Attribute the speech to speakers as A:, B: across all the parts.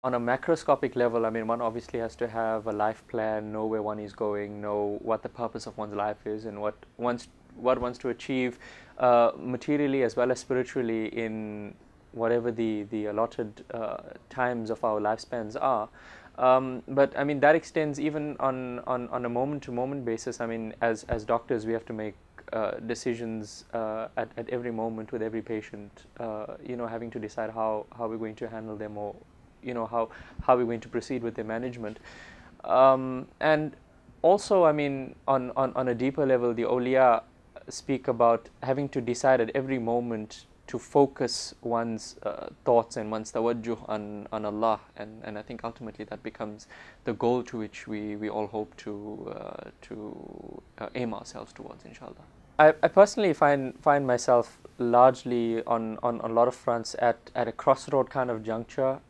A: On a macroscopic level, I mean, one obviously has to have a life plan, know where one is going, know what the purpose of one's life is, and what wants to achieve materially as well as spiritually in whatever the allotted times of our lifespans are. But I mean, that extends even on a moment-to-moment basis. I mean, as doctors, we have to make decisions at every moment with every patient, having to decide how we're going to handle them, or how we're going to proceed with their management. And also, I mean, on a deeper level, the awliya speak about having to decide at every moment to focus one's thoughts and one's tawajjuh on Allah, and I think ultimately that becomes the goal to which we all hope to aim ourselves towards, inshallah. I personally find myself largely on a lot of fronts at a crossroad kind of juncture.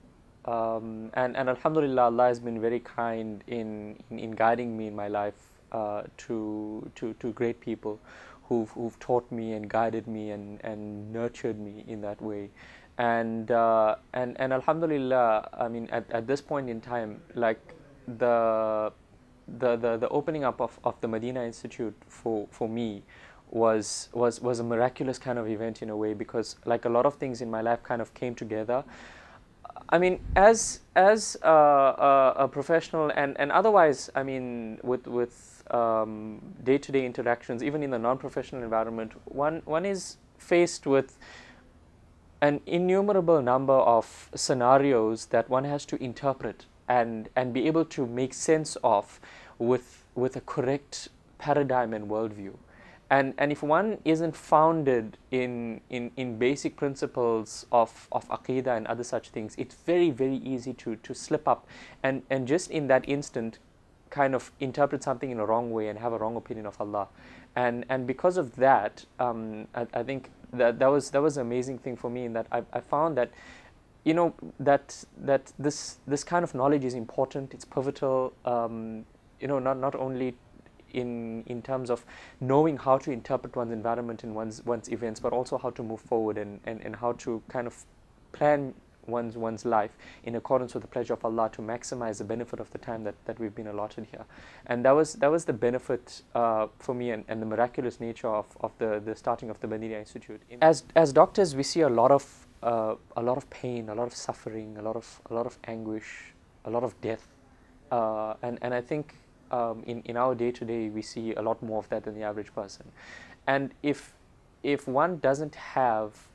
A: And Alhamdulillah, Allah has been very kind in guiding me in my life to great people who've taught me and guided me and nurtured me in that way. And Alhamdulillah, I mean, at this point in time, like the the opening up of the Madina Institute for me was a miraculous kind of event in a way, because like a lot of things in my life kind of came together. I mean, as a professional and otherwise, I mean, with day-to-day interactions, even in the non-professional environment, one is faced with an innumerable number of scenarios that one has to interpret and be able to make sense of with a correct paradigm and worldview. And if one isn't founded in basic principles of aqidah and other such things, it's very, very easy to slip up and just in that instant kind of interpret something in a wrong way and have a wrong opinion of Allah. And because of that, I think that was an amazing thing for me, in that I found that, that this kind of knowledge is important, it's pivotal, not only in terms of knowing how to interpret one's environment and one's events, but also how to move forward and how to kind of plan one's life in accordance with the pleasure of Allah to maximize the benefit of the time that we've been allotted here. And that was the benefit for me, and the miraculous nature of the starting of the Madina Institute. As doctors, we see a lot of pain, a lot of suffering, a lot of anguish, a lot of death, and I think in our day-to-day, we see a lot more of that than the average person. And if one doesn't have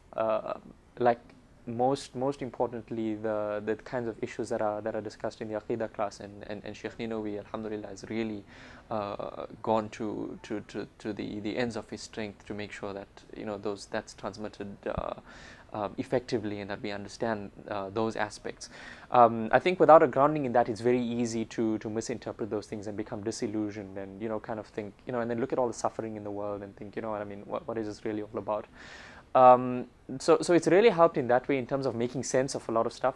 A: like most importantly the kinds of issues that are discussed in the Aqidah class, and Sheikh Ninawi, alhamdulillah, has really gone to the ends of his strength to make sure that that's transmitted effectively, and that we understand those aspects. I think without a grounding in that, it's very easy to misinterpret those things and become disillusioned, and kind of think, and then look at all the suffering in the world and think, what I mean, what is this really all about? So it's really helped in that way in terms of making sense of a lot of stuff.